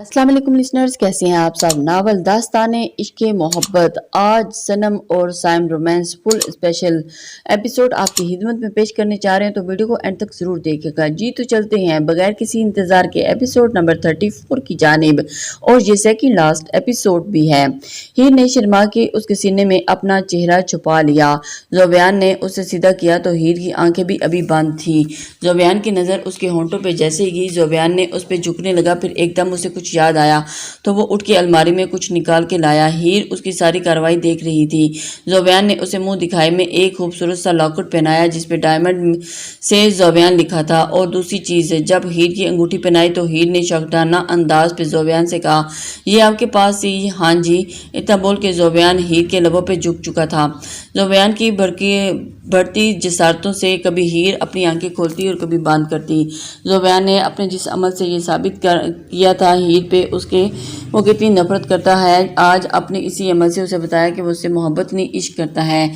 अस्सलाम वालेकुम लिसनर्स, कैसे हैं आप सब। नावल दास्ताने इश्क मोहब्बत आज सनम और Saim romance full special episode आपकी खिदमत में पेश करने जा रहे हैं, तो वीडियो को एंड तक जरूर देखिएगा। जी तो चलते हैं बगैर किसी इंतजार के एपिसोड नंबर 34 की जानिब, और ये सेकंड लास्ट एपिसोड भी है। हीर ने शर्मा के उसके सीने में अपना चेहरा छुपा लिया। ज़ोबियान ने उसे सीधा किया तो हीर की आंखें भी अभी बंद थी। ज़ोबियान की नज़र उसके होंठों पे जैसे ही गई, ज़ोबियान ने उस पर झुकने लगा। फिर एकदम उसे कुछ याद आया तो वो उठ के अलमारी में कुछ निकाल के लाया। हीर उसकी सारी कार्रवाई देख रही थी। ज़ोबियान ने उसे मुंह दिखाई में एक खूबसूरत सा लॉकेट पहनाया जिसपे डायमंड से ज़ोबियान लिखा था। और दूसरी चीज़, जब हीर की अंगूठी पहनाई तो हीर ने शौकदाना अंदाज पे ज़ोबियान से कहा, ये आपके पास ही? हाँ जी। इतना बोल के ज़ोबियान हीर के लबों पे झुक चुका था। ज़ोबियान की बढ़ती जसारतों से कभी हीर अपनी आंखें खोलती और कभी बंद करती। ज़ोबियान ने अपने जिस अमल से ये साबित किया था हीर पे उसके वो कितनी नफरत करता है, आज अपने इसी अमल से उसे बताया कि वो उससे मोहब्बत नहीं इश्क करता है।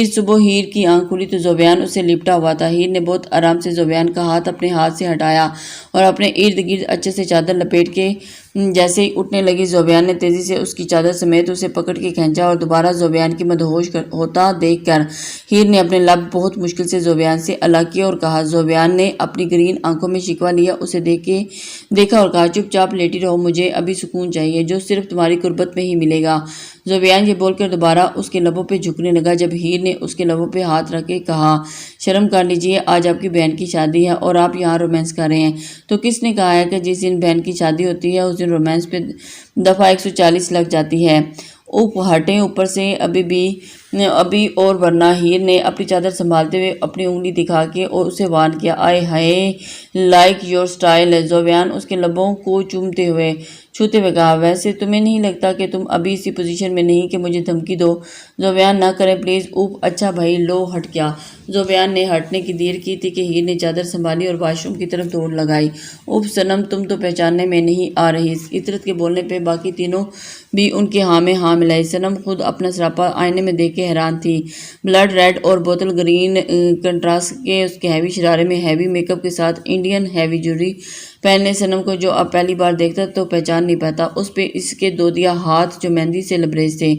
सुबह हीर की आंख खुली तो ज़ोबियान उससे लिपटा हुआ था। हीर ने बहुत आराम से ज़ोबियान का हाथ अपने हाथ से हटाया और अपने इर्द गिर्द अच्छे से चादर लपेट के जैसे ही उठने लगी, ज़ोबियान ने तेजी से उसकी चादर समेत उसे पकड़ के खींचा और दोबारा ज़ोबियान की मदहोश होता देखकर हीर ने अपने लब बहुत मुश्किल से ज़ोबियान से अलग किया और कहा। ज़ोबियान ने अपनी ग्रीन आंखों में शिकवा लिया, उसे देखा और कहा, चुपचाप लेटी रहो, मुझे अभी सुकून चाहिए जो सिर्फ तुम्हारी कुर्बत में ही मिलेगा। ज़ोबियान ये बोलकर दोबारा उसके लबों पे झुकने लगा। जब हीर ने उसके लबों पे हाथ रख के कहा, शर्म कर लीजिए, आज आपकी बहन की शादी है और आप यहाँ रोमांस कर रहे हैं। तो किसने कहा है कि जिस दिन बहन की शादी होती है उस दिन रोमांस पे दफ़ा 140 लग जाती है। हटें ऊपर से अभी और वरना। हीर ने अपनी चादर संभालते हुए अपनी उंगली दिखा के और उसे वार्न किया। आए हाय, लाइक योर स्टाइल। ज़ोबियान उसके लबों को छूते हुए कहा, वैसे तुम्हें नहीं लगता कि तुम अभी इसी पोजीशन में नहीं कि मुझे धमकी दो? ज़ोबियान ना करें प्लीज़। अच्छा भाई, लो हट गया। ज़ोबियान ने हटने की देर की थी कि हीर ने चादर संभाली और वाशरूम की तरफ दौड़ लगाई। सनम, तुम तो पहचानने में नहीं आ रही। इतरत के बोलने पे बाकी तीनों भी उनके हाँ में हाँ मिलाई। सनम खुद अपना सरापा आईने में देख के हैरान थी। ब्लड रेड और बोतल ग्रीन कंट्रास्ट के उसके हैवी शरारे में हैवी मेकअप के साथ इंडियन हैवी ज्वेलरी पहनने सनम को जो अब पहली बार देखता तो पहचान नहीं पाता। उस पे इसके दोदिया हाथ जो मेहंदी से लबरेज थे।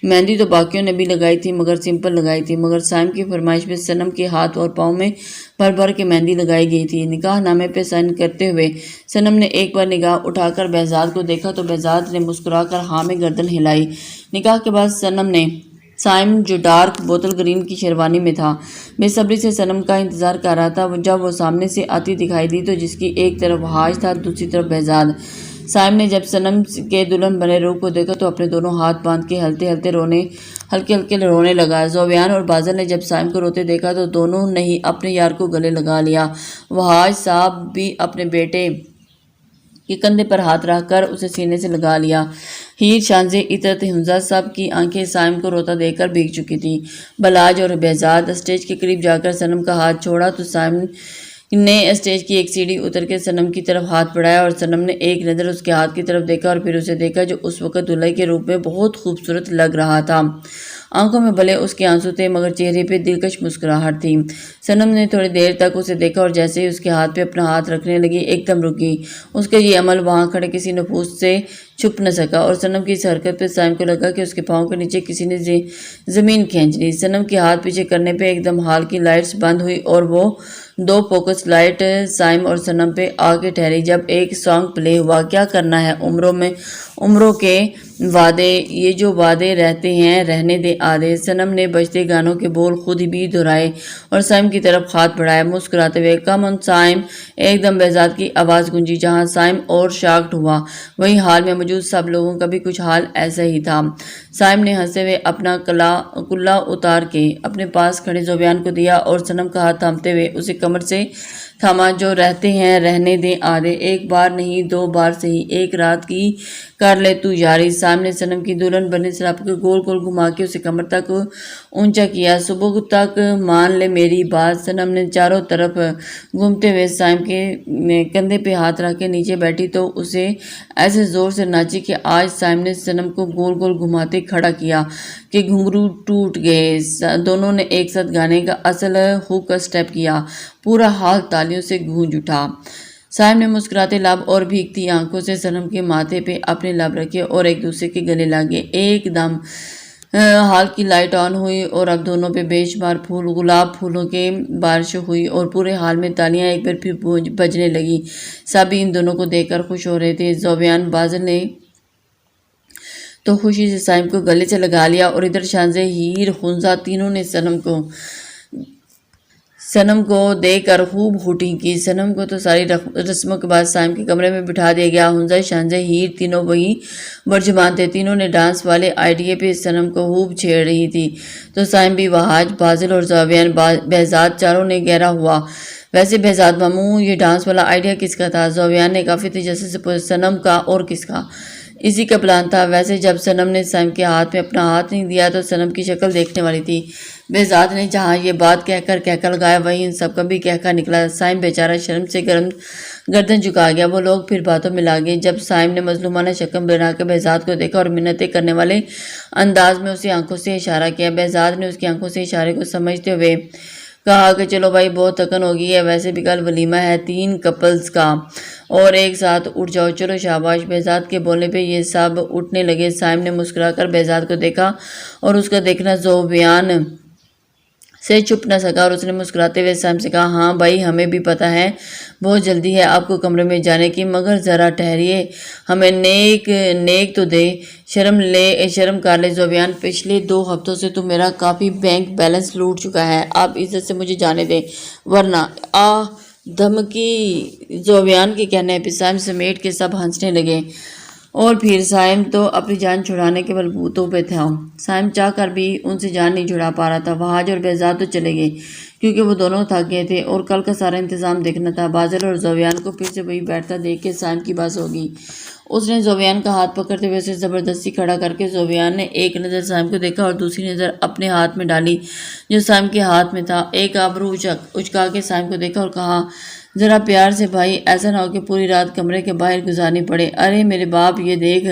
मेहंदी तो बाकियों ने भी लगाई थी मगर सिंपल लगाई थी, मगर साइम की फरमाइश पे सनम के हाथ और पाँव में भर भर के मेहंदी लगाई गई थी। निकाह नामे पे साइन करते हुए सनम ने एक बार निगाह उठाकर behzad को देखा तो behzad ने मुस्कुराकर हाँ में गर्दन हिलाई। निकाह के बाद सनम ने साइम, जो डार्क बोतल ग्रीन की शेरवानी में था, बेसब्री से सनम का इंतजार कर रहा था। जब वो सामने से आती दिखाई दी तो जिसकी एक तरफ हाज था दूसरी तरफ behzad। साइम ने जब सनम के दुल्हन बने रूप को देखा तो अपने दोनों हाथ बांध के हल्के हल्के रोने लगा। ज़ोबियान और बाज़ल ने जब साइम को रोते देखा तो दोनों ने ही अपने यार को गले लगा लिया। वहाज साहब भी अपने बेटे के कंधे पर हाथ रखकर उसे सीने से लगा लिया। हीर, शानजे, इतरत, हमजा सब की आंखें साइम को रोता देखकर भीग चुकी थी। बलाज और behzad स्टेज के करीब जाकर सनम का हाथ छोड़ा तो साइम ने स्टेज की एक सीढ़ी उतर के सनम की तरफ हाथ बढ़ाया और सनम ने एक नज़र उसके हाथ की तरफ देखा और फिर उसे देखा जो उस वक्त दुल्हन के रूप में बहुत खूबसूरत लग रहा था। आंखों में भले उसके आंसू थे मगर चेहरे पे दिलकश मुस्कुराहट थी। सनम ने थोड़ी देर तक उसे देखा और जैसे ही उसके हाथ पे अपना हाथ रखने लगी एकदम रुक गई। उसका ये अमल वहां खड़े किसी नफूस से छुप न सका और सनम की इस हरकत पे साइम को लगा कि उसके पाँव के नीचे किसी ने जमीन खींच ली। सनम के हाथ पीछे करने पे एकदम हॉल की लाइट्स बंद हुई और वो दो फोकस लाइट साइम और सनम पे आके ठहरी। जब एक सॉन्ग प्ले हुआ, क्या करना है उम्रों के वादे, ये जो वादे रहते हैं रहने दे आधे। सनम ने बजते गानों के बोल खुद भी दोहराए और साइम की तरफ हाथ बढ़ाया मुस्कुराते हुए, कम ऑन साइम। एकदम behzad की आवाज़ गूंजी। जहां साइम और शॉक्ड हुआ वहीं हाल में मौजूद सब लोगों का भी कुछ हाल ऐसा ही था। साइम ने हंसते हुए अपना कुल्ला उतार के अपने पास खड़े ज़ोबियान को दिया और सनम का हाथ थामते हुए उसे कमर से थमा, जो रहते हैं रहने दे आधे, एक बार नहीं 2 बार सही, एक रात की कर ले तू यारी। सामने सनम की दुल्हन बने सराप को गोल गोल घुमा के उसे कमर तक ऊंचा किया। सुबह तक मान ले मेरी बात। सनम ने चारों तरफ घूमते हुए साइम के कंधे पे हाथ रख के नीचे बैठी तो उसे ऐसे जोर से नाची कि आज साइम ने सनम को गोल गोल घुमाते खड़ा किया कि घुंघरू टूट गए। दोनों ने एक साथ गाने का असल हुक स्टेप किया। पूरा हाल तालियों से गूंज उठा। صاحب نے مسکراتے لب اور بھیگتی آنکھوں سے صنم کے ماتھے پہ اپنے لب رکھے اور ایک دوسرے کے گلے لگے۔ ایک دم ہال کی لائٹ آن ہوئی اور اب دونوں پہ بے شمار گلاب پھولوں کے بارش ہوئی اور پورے ہال میں تالیاں ایک بار پھر بجنے لگی۔ سبھی ان دونوں کو دیکھ کر خوش ہو رہے تھے۔ ذوبیان بازل نے تو خوشی سے صائم کو گلے سے لگا لیا اور ادھر شانزے، ہیر، خنزہ تینوں نے صنم کو دیکھ کر خوب ہوٹی کی۔ صنم کو تو ساری رسموں کے بعد صائم کے کمرے میں بٹھا دیا گیا۔ حنزہ، شانزے، ہیر تینوں وہی برجمان تھے۔ تینوں نے ڈانس والے آئیڈیا پہ صنم کو خوب چھیڑ رہی تھی تو صائم بھی وہاج، بازل اور ذوبیان، بہزاد چاروں نے گہرا ہوا۔ ویسے بہزاد ماموں، یہ ڈانس والا آئیڈیا کس کا تھا؟ ذوبیان نے کافی تجسس سے پوچھا۔ صنم کا، اور کس کا؟ اسی کا پلان تھا۔ ویسے جب صنم نے صائم کے ہاتھ میں اپنا ہاتھ نہیں دیا تو صنم کی شکل دیکھنے والی تھی۔ بہزاد نے جہاں یہ بات کہہ کر کہکا لگایا وہیں ان سب کا بھی کہکا نکلا۔ صائم بیچارہ شرم سے گردن جھکا گیا۔ وہ لوگ پھر باتوں میں لا گئے۔ جب صائم نے مظلومانہ شکل بنا کے بہزاد کو دیکھا اور منتیں کرنے والے انداز میں اسے آنکھوں سے اشارہ کیا، بہزاد نے اس کی آنکھوں سے اشارے کو سمجھتے ہوئے کہا کہ چلو بھائی، بہت تھکن ہو گئی ہے، ویسے بھی کل ولیمہ ہے 3 کپلز کا، اور ایک ساتھ اٹھ جاؤ، چلو شاباش۔ بہزاد کے بولنے پہ یہ سب اٹھنے لگے۔ صائم نے مسکرا کر بہزاد کو دیکھا اور اس کا دیکھنا ذوبیان سے چھپ نہ سکا اور اس نے مسکراتے ہوئے صائم سے کہا، ہاں بھائی، ہمیں بھی پتہ ہے بہت جلدی ہے آپ کو کمرے میں جانے کی، مگر ذرا ٹھہریے، ہمیں نیک تو دے، شرم کر لے۔ ذوبیان، پچھلے 2 ہفتوں سے تو میرا کافی بینک بیلنس لوٹ چکا ہے، آپ عزت سے مجھے جانے دیں ورنہ دھمکی۔ ذوبیان کے کہنے پہ صائم سمیٹ کے سب ہنسنے لگے اور پھر صائم تو اپنی جان چھڑانے کے بلبوتوں پہ تھا۔ صائم چاہ کر بھی ان سے جان نہیں چھڑا پا رہا تھا۔ وہاج اور بہزاد تو چلے گئے کیونکہ وہ دونوں تھک گئے تھے اور کل کا سارا انتظام دیکھنا تھا۔ بازل اور ذوبیان کو پھر سے وہی بیٹھتا دیکھ کے صائم کی بس ہو گئی۔ اس نے ذوبیان کا ہاتھ پکڑتے ہوئے اسے زبردستی کھڑا کر کے ذوبیان نے ایک نظر صائم کو دیکھا اور دوسری نظر اپنے ہاتھ میں ڈالی جو صائم کے ہاتھ میں تھا۔ ایک ابرو اچکا کے صائم کو دیکھا اور کہا، ذرا پیار سے بھائی، ایسا نہ ہو کہ پوری رات کمرے کے باہر گزارنی پڑے۔ ارے میرے باپ، یہ دیکھ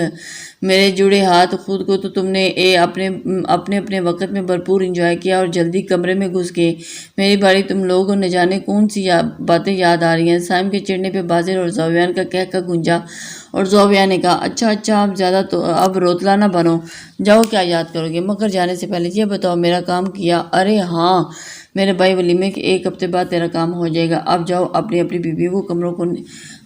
میرے جڑے ہاتھ، خود کو تو تم نے اپنے وقت میں بھرپور انجوائے کیا اور جلدی کمرے میں گھس گئے، میری باری تم لوگوں نہ جانے کون سی باتیں یاد آ رہی ہیں۔ صائم کے چڑھنے پہ بازل اور ذوبیان کا کہکا گونجا اور ذوبیان نے کہا، اچھا اب زیادہ تو اب روتلا نہ بنو، جاؤ کیا یاد کرو گے، مگر جانے سے پہلے یہ بتاؤ میرا کام کیا؟ ارے ہاں میرے بھائی، ولیمے کے 1 ہفتے بعد تیرا کام ہو جائے گا، اب جاؤ اپنی بیوی کو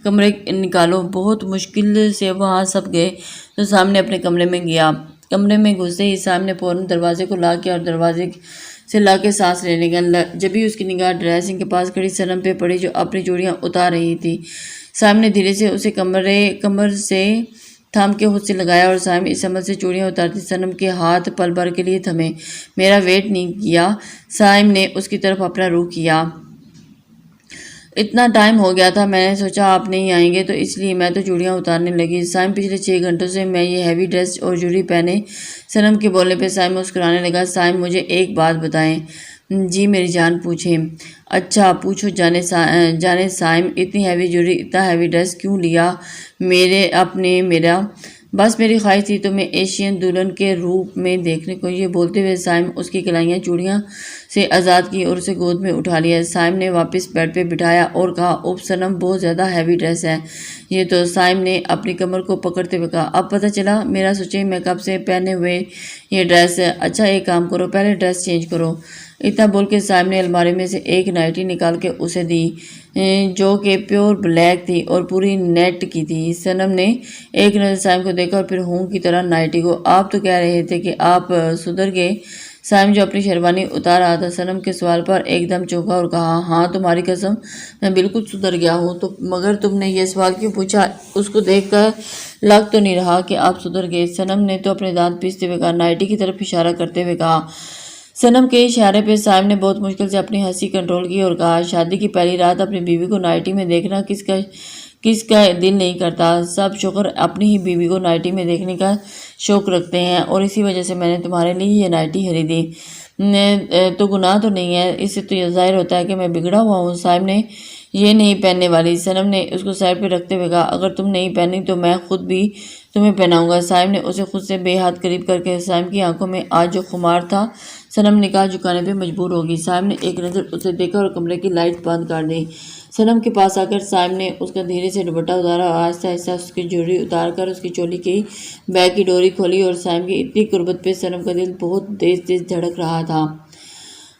کمرے نکالو۔ بہت مشکل سے وہاں سب گئے تو سامنے اپنے کمرے میں گیا۔ کمرے میں گھستے ہی سامنے فوراً دروازے کو لا کیا اور دروازے سے لا کے سانس لینے لگا۔ جبھی اس کی نگاہ ڈریسنگ کے پاس کھڑی صنم پہ پڑی جو اپنی چوڑیاں اتار رہی تھی۔ سامنے دھیرے سے اسے کمر سے تھام کے خود سے لگایا اور صائم اس عمل سے چوڑیاں اتارتی صنم کے ہاتھ پل بھر کے لیے تھمے۔ میرا ویٹ نہیں کیا؟ صائم نے اس کی طرف اپنا رخ کیا۔ اتنا ٹائم ہو گیا تھا، میں نے سوچا آپ نہیں آئیں گے تو اس لیے میں تو چوڑیاں اتارنے لگی۔ صائم، پچھلے 6 گھنٹوں سے میں یہ ہیوی ڈریس اور جوڑی پہنے۔ صنم کے بولنے پہ صائم مسکرانے لگا۔ صائم، مجھے ایک بات بتائیں۔ جی میری جان، پوچھیں۔ اچھا پوچھو جانے صائم، اتنی ہیوی جوڑی، اتنا ہیوی ڈریس کیوں لیا؟ میرا بس میری خواہش تھی تمہیں ایشین دلہن کے روپ میں دیکھنے کو۔ یہ بولتے ہوئے صائم اس کی کلائیاں چوڑیاں سے آزاد کی اور اسے گود میں اٹھا لیا۔ صائم نے واپس بیڈ پہ بٹھایا اور کہا، اوپ صنم، بہت زیادہ ہیوی ڈریس ہے یہ تو۔ صائم نے اپنی کمر کو پکڑتے ہوئے کہا، اب پتہ چلا میرا سوچے میں کب سے پہنے ہوئے یہ ڈریس ہے۔ اچھا ایک کام کرو، پہلے ڈریس چینج کرو۔ اتنا بول کے صائم نے الماری میں سے ایک نائٹی نکال کے اسے دی جو کہ پیور بلیک تھی اور پوری نیٹ کی تھی۔ صنم نے ایک نظر صائم کو دیکھا اور پھر ہوں کی طرح نائٹی کو۔ آپ تو کہہ رہے تھے کہ آپ سدھر گئے۔ صائم جو اپنی شیروانی اتار رہا تھا صنم کے سوال پر ایک دم چونکا اور کہا، ہاں تمہاری قسم میں بالکل سدھر گیا ہوں، مگر تم نے یہ سوال کیوں پوچھا؟ اس کو دیکھ کر لگ تو نہیں رہا کہ آپ سدھر گئے۔ صنم نے تو اپنے دانت پیستے ہوئے کہا، نائٹی کی طرف اشارہ کرتے ہوئے کہا۔ صنم کے اشارے پہ صائم نے بہت مشکل سے اپنی ہنسی کنٹرول کی اور کہا، شادی کی پہلی رات اپنی بیوی کو نائٹی میں دیکھنا کس کا دل نہیں کرتا؟ سب شوہر اپنی ہی بیوی کو نائٹی میں دیکھنے کا شوق رکھتے ہیں اور اسی وجہ سے میں نے تمہارے لیے یہ نائٹی خریدی۔ تو گناہ تو نہیں ہے، اس سے تو یہ ظاہر ہوتا ہے کہ میں بگڑا ہوا ہوں۔ صائم نے یہ نہیں پہننے والی۔ صنم نے اس کو سائڈ پہ رکھتے ہوئے کہا، اگر تم نہیں پہنی تو میں خود بھی تمہیں پہناؤں گا۔ صائم نے اسے خود سے بے حد قریب کر کے صائم کی آنکھوں میں آج جو خمار تھا صنم نکاح جھکانے پہ مجبور ہوگی۔ صائم نے ایک نظر اسے دیکھا اور کمرے کی لائٹ بند کر دی۔ सनम के पास आकर साइम ने उसका धीरे से दुपट्टा उतारा और आहिस्ता आहिस्ता उसकी ज्वेलरी उतार कर उसकी चोली की बैग की डोरी खोली और साइम की इतनी कुर्बत पे सनम का दिल बहुत तेज तेज धड़क रहा था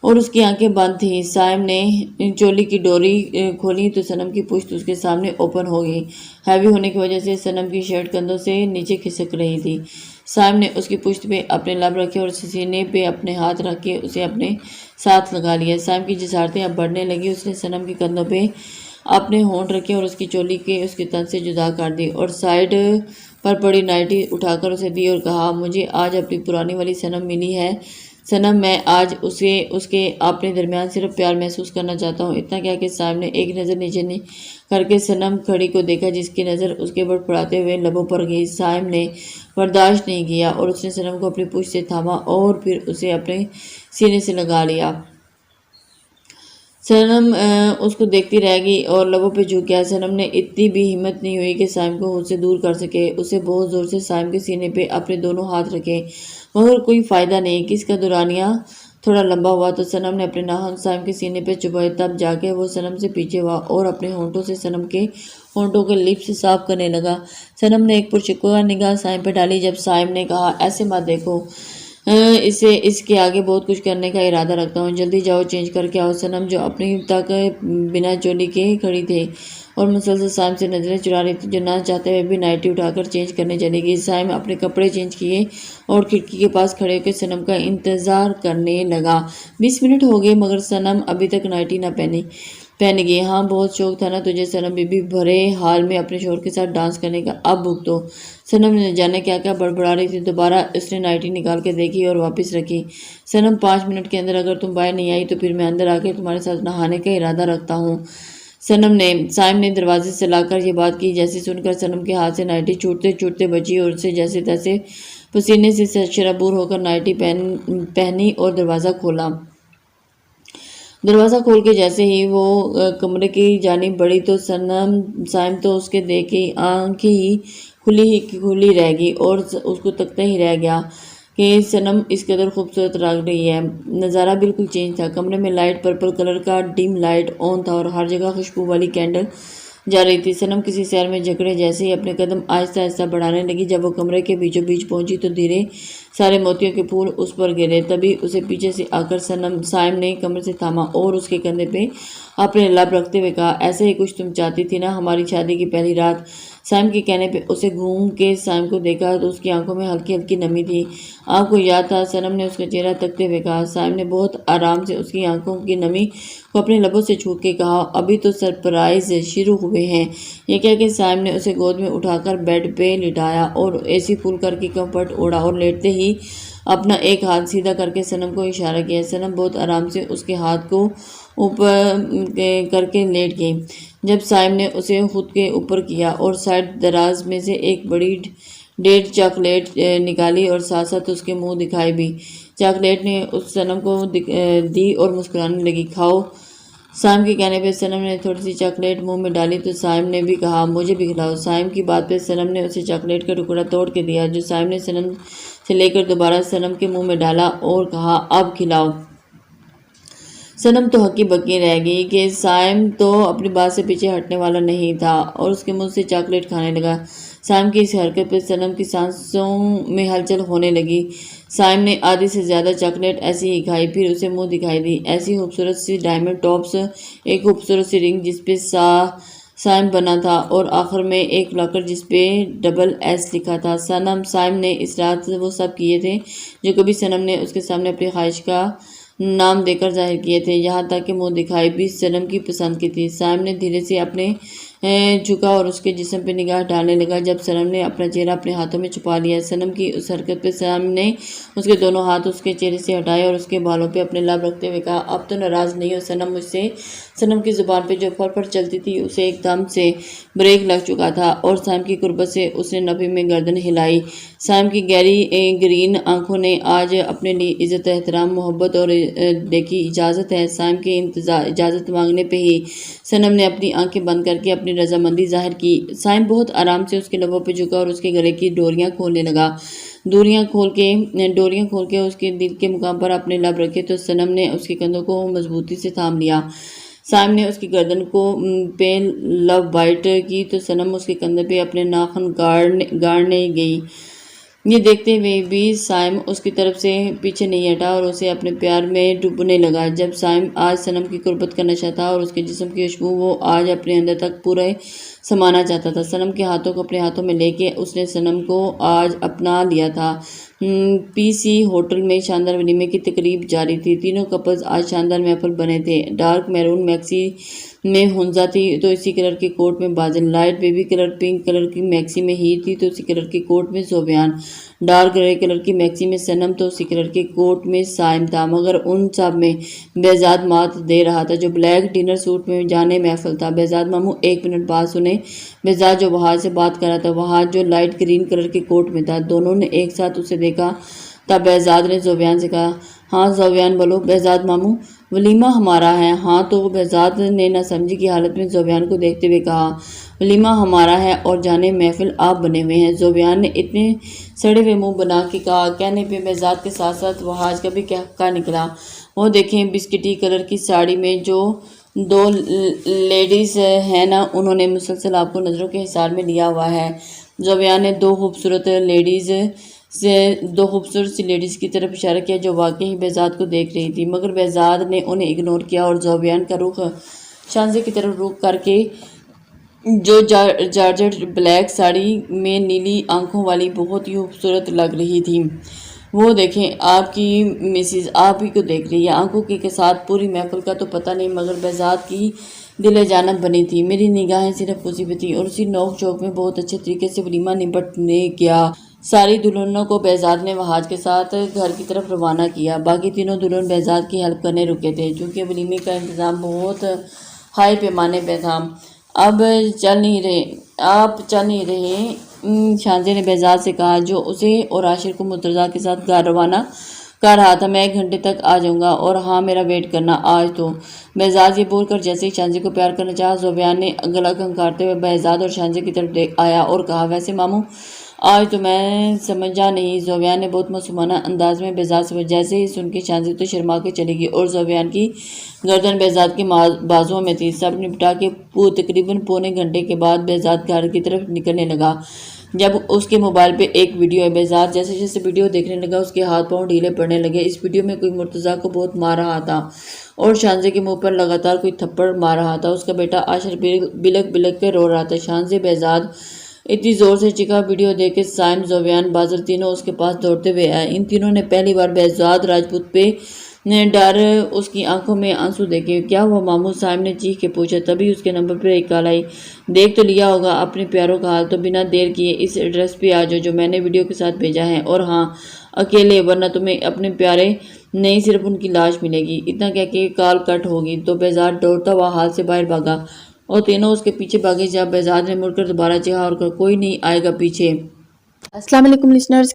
और उसकी आंखें बंद थीं। साइम ने चोली की डोरी खोली तो सनम की पुश्त उसके सामने ओपन हो गई। हैवी होने की वजह से सनम की शर्ट कंधों से नीचे खिसक रही थी। साइम ने उसकी पुश्त पे अपने लब रखे और सीने पे अपने हाथ रख के उसे अपने साथ लगा लिया। साइम की जिसारतें अब बढ़ने लगी। उसने सनम के कंधों पे अपने होंठ रखे और उसकी चोली के उसके तन से जुदा कर दी और साइड पर पड़ी नाइटी उठाकर उसे दी और कहा, मुझे आज अपनी पुरानी वाली सनम मिली है। सनम, मैं आज उसके अपने दरमियान सिर्फ प्यार महसूस करना चाहता हूँ। इतना क्या कि साहब ने एक नज़र नीचे करके सनम खड़ी को देखा जिसकी नज़र उसके बड़बड़ाते हुए लबों पर गई। साइम ने बर्दाश्त नहीं किया और उसने सनम को अपनी पुश्त से थामा और फिर उसे अपने सीने से लगा लिया। सनम उसको देखती रह गई और लबों पे झुक गया। सनम ने इतनी भी हिम्मत नहीं हुई कि साइम को उससे दूर कर सके। उसे बहुत ज़ोर से साइम के सीने पे अपने दोनों हाथ रखे मगर कोई फ़ायदा नहीं। किसका दुरानिया थोड़ा लंबा हुआ तो सनम ने अपने नाखून साइम के सीने पे चुभाए। तब जाके वो सनम से पीछे हुआ और अपने होंठों से सनम के होंठों के लिप्स साफ करने लगा। सनम ने एक पुरशिकवा निगाह साइम पे डाली। जब साइम ने कहा, ऐसे मत देखो, इसके आगे बहुत कुछ करने का इरादा रखता हूँ, जल्दी जाओ चेंज करके आओ। सनम जो अपनी तक बिना चोली के खड़ी थे और मुसलसल साइम से नजरें चुरा रही थी, जो ना चाहते हुए भी नाइटी उठाकर चेंज करने चली गई। साइम अपने कपड़े चेंज किए और खिड़की के पास खड़े होकर सनम का इंतजार करने लगा। 20 मिनट हो गए मगर सनम अभी तक नाइटी ना पहन गई। हाँ, बहुत शौक था ना तुझे सनम बीबी, भरे हाल में अपने शोहर के साथ डांस करने का, अब भुगतो। सनम ने जाने क्या क्या बड़बड़ा रही थी। दोबारा उसने नाइटी निकाल के देखी और वापस रखी। सनम, 5 मिनट के अंदर अगर तुम बाहर नहीं आई तो फिर मैं अंदर आकर तुम्हारे साथ नहाने का इरादा रखता हूँ। साइम ने दरवाजे से लाकर ये बात की। जैसे सुनकर सनम के हाथ से नाइटी छूटते छूटते बची और उसे जैसे तैसे पसीने से शराबूर होकर नाइटी पहनी और दरवाज़ा खोला। दरवाज़ा खोल के जैसे ही वो कमरे की जानिब बढ़ी तो साइम तो उसके देख के आंखें ही खुली रह गई और उसको तकता ही रह गया कि सनम इस कदर खूबसूरत लग रही है। नज़ारा बिल्कुल चेंज था। कमरे में लाइट पर्पल कलर का डिम लाइट ऑन था और हर जगह खुशबू वाली कैंडल जा रही थी। सनम किसी शहर में जकड़े जैसे ही अपने कदम आहिस्ता आहिस्ता बढ़ाने लगी। जब वो कमरे के बीचों बीच पहुंची तो धीरे सारे मोतियों के फूल उस पर गिरे। तभी उसे पीछे से आकर साइम ने कमरे से थामा और उसके कंधे पे अपने लब रखते हुए कहा, ऐसे ही कुछ तुम चाहती थी ना हमारी शादी की पहली रात। साइम के कहने पे उसे घूम के साइम को देखा तो उसकी आंखों में हल्की हल्की नमी थी। आपको याद था? सनम ने उसका चेहरा तकते हुए कहा। साइम ने बहुत आराम से उसकी आंखों की नमी को अपने लबों से छू के कहा, अभी तो सरप्राइज शुरू हुए हैं। ये कह के साइम ने उसे गोद में उठाकर बेड पे लिटाया और एसी फुल करके कंफर्ट ओढ़ा और लेटते ही अपना एक हाथ सीधा करके सनम को इशारा किया। सनम बहुत आराम से उसके हाथ को ऊपर करके लेट गई। जब साइम ने उसे खुद के ऊपर किया और साइड दराज में से एक बड़ी डेढ़ चॉकलेट निकाली और साथ साथ उसके मुंह दिखाई भी। चॉकलेट ने उस सनम को दी और मुस्कुराने लगी। खाओ। साइम के कहने पे सनम ने थोड़ी सी चॉकलेट मुंह में डाली तो साइम ने भी कहा, मुझे भी खिलाओ। साइम की बात पे सनम ने उसे चॉकलेट का टुकड़ा तोड़ के दिया जो साइम ने सनम से लेकर दोबारा सनम के मुंह में डाला और कहा, अब खिलाओ। सनम तो हक्की बक्की रह गई कि साइम तो अपनी बात से पीछे हटने वाला नहीं था और उसके मुंह से चॉकलेट खाने लगा। साइम की इस हरकत पर सनम की सांसों में हलचल होने लगी। साइम ने आधी से ज़्यादा चॉकलेट ऐसी ही खाई, फिर उसे मुंह दिखाई दी। ऐसी खूबसूरत सी डायमंड टॉप्स, एक खूबसूरत सी रिंग जिसपे साइम बना था और आखिर में एक लॉकर जिसपे SS लिखा था। साइम ने इस रात वो सब किए थे जो कभी सनम ने उसके सामने अपनी ख्वाहिश का नाम देकर जाहिर किए थे। यहाँ तक कि मुंह दिखाई भी सनम की पसंद की थी। साइम ने धीरे से अपने झुका और उसके जिस्म पे निगाह डालने लगा। जब सनम ने अपना चेहरा अपने हाथों में छुपा लिया। सनम की उस हरकत पे साइम ने उसके दोनों हाथ उसके चेहरे से हटाए और उसके बालों पे अपने लब रखते हुए कहा, अब तो नाराज़ नहीं हो सनम मुझसे। सनम की जुबान पे जो फर चलती थी उसे एकदम से ब्रेक लग चुका था और साइम की कुर्बत से उसने नफी में गर्दन हिलाई। साइम की गहरी ग्रीन आंखों ने आज अपने लिए इज्जत, एहतराम, मोहब्बत और देखी इजाज़त है। साइम के इजाज़त मांगने पे ही सनम ने अपनी आंखें बंद करके अपनी रजामंदी जाहिर की। साइम बहुत आराम से उसके लबों पे झुका और उसके गले की डोरियां खोलने लगा। डोरियां खोल के उसके दिल के मुकाम पर अपने लब रखे तो सनम ने उसके कंधों को मजबूती से थाम लिया। سائم نے اس کی گردن پہ لو بائٹ کی تو صنم اس کے کندھے پہ اپنے ناخن گاڑنے گئی۔ یہ دیکھتے ہوئے بھی سائم اس کی طرف سے پیچھے نہیں ہٹا اور اسے اپنے پیار میں ڈوبنے لگا۔ جب سائم آج صنم کی قربت کا نشہ تھا اور اس کے جسم کی خوشبو وہ آج اپنے اندر تک پورے سمانا چاہتا تھا۔ صنم کے ہاتھوں کو اپنے ہاتھوں میں لے کے اس نے صنم کو آج اپنا لیا تھا۔ پی سی ہوٹل میں شاندار ولیمے کی تقریب جاری تھی۔ تینوں کپلز آج شاندار محفل بنے تھے۔ ڈارک میرون میکسی میں ہنزا تھی تو اسی کلر کے کوٹ میں بازل، light baby colour pink colour کی میکسی میں ہیر تھی تو اسی کلر کے کوٹ میں زوبیان، ڈارک گرے کلر کی میکسی میں صنم تو اسی کلر کے کوٹ میں سائم تھا، مگر ان سب میں بہزاد مات دے رہا تھا جو بلیک ڈنر سوٹ میں جانے محفل تھا۔ بہزاد ماموں ایک منٹ بات سنیں۔ بہزاد جو وہاں سے بات کر رہا تھا وہاں جو لائٹ گرین کلر کے کوٹ میں تھا، دونوں نے ایک ساتھ اسے دیکھا تھا۔ بہزاد نے زوبیان سے کہا، ہاں زوبیان بولو۔ بہزاد ماموں ولیمہ ہمارا ہے۔ ہاں تو بہزاد نے نہ سمجھی کی حالت میں زوبیان کو دیکھتے ہوئے کہا، ولیمہ ہمارا ہے اور جانے محفل آپ بنے ہوئے ہیں۔ زوبیان نے اتنے سڑے ہوئے منہ بنا کے کہا، کہنے پہ بہزاد کے ساتھ ساتھ وہاج کا بھی کہا نکلا۔ وہ دیکھیں بسکٹی کلر کی ساڑی میں جو دو لیڈیز ہیں نا، انہوں نے مسلسل آپ کو نظروں کے حصار میں لیا ہوا ہے۔ زوبیان نے دو خوبصورت سی لیڈیز کی طرف اشارہ کیا جو واقعی بہزاد کو دیکھ رہی تھی، مگر بہزاد نے انہیں اگنور کیا اور زوبیان کا رخ شانزے کی طرف رخ کر کے جو جارجٹ بلیک ساڑی میں نیلی آنکھوں والی بہت ہی خوبصورت لگ رہی تھی۔ وہ دیکھیں آپ کی مسز آپ ہی کو دیکھ رہی ہے۔ آنکھوں کے ساتھ پوری محفل کا تو پتہ نہیں، مگر بہزاد کی دل جانب بنی تھی۔ میری نگاہیں صرف اسی پہ تھی اور اسی نوک چوک میں بہت اچھے طریقے سے ولیمہ نپٹنے گیا۔ ساری دلہنوں کو بہزاد نے وہاج کے ساتھ گھر کی طرف روانہ کیا۔ باقی تینوں دلہن بہزاد کی ہیلپ کرنے رکے تھے چونکہ ولیمے کا انتظام بہت ہائی پیمانے پہ تھا۔ آپ چل نہیں رہے، شانزے نے بہزاد سے کہا جو اسے اور عاشر کو مرتضیٰ کے ساتھ گھر روانہ کر رہا تھا، میں 1 گھنٹے تک آ جاؤں گا اور ہاں میرا ویٹ کرنا آج تو۔ بہزاد یہ بول کر جیسے ہی شانزے کو پیار کرنا چاہا، زوبیان نے گلا کھنکارتے ہوئے بہزاد اور شانزے کی طرف آیا اور کہا، ویسے ماموں آج تو میں سمجھا نہیں۔ زوبیان نے بہت معصومانہ انداز میں بہزاد سے جیسے ہی سن کے شانزے تو شرما کے چلی گئی اور زوبیان کی گردن بہزاد کے بازوؤں میں تھی۔ سب نپٹا کے تقریباً پونے گھنٹے کے بعد بہزاد گھر کی طرف نکلنے لگا۔ جب اس کے موبائل پہ ایک ویڈیو ہے، بہزاد جیسے جیسے ویڈیو دیکھنے لگا اس کے ہاتھ پاؤں ڈھیلے پڑنے لگے۔ اس ویڈیو میں کوئی مرتضیٰ کو بہت مار رہا تھا اور شانزے کے منہ پر لگاتار کوئی تھپڑ مار رہا تھا۔ اس کا بیٹا عاشر بلک بلک کے رو رہا تھا۔ شانزے بہزاد اتنی زور سے چیخا۔ ویڈیو دیکھ کے سائم، زوبیان، بازر تینوں اس کے پاس دوڑتے ہوئے آئے۔ ان تینوں نے پہلی بار بہزاد راجپوت پہ ڈر اس کی آنکھوں میں آنسو دیکھے۔ کیا ہوا ماموں؟ سائم نے چیخ کے پوچھا۔ تبھی اس کے نمبر پر ایک کال آئی۔ دیکھ تو لیا ہوگا اپنے پیاروں کا حال، تو بنا دیر کیے اس ایڈریس پہ آ جاؤ جو میں نے ویڈیو کے ساتھ بھیجا ہے، اور ہاں اکیلے، ورنہ تمہیں اپنے پیارے نہیں صرف ان کی لاش ملے گی۔ اتنا کہہ کے کال کٹ ہوگی تو بہزاد دوڑتا ہوا ہال سے باہر بھاگا اور تینوں اس کے پیچھے بھاگے۔ جب بہزاد نے مڑ کر دوبارہ چیخا اور کہا، کوئی نہیں آئے گا پیچھے۔ السلام علیکم لسنرز،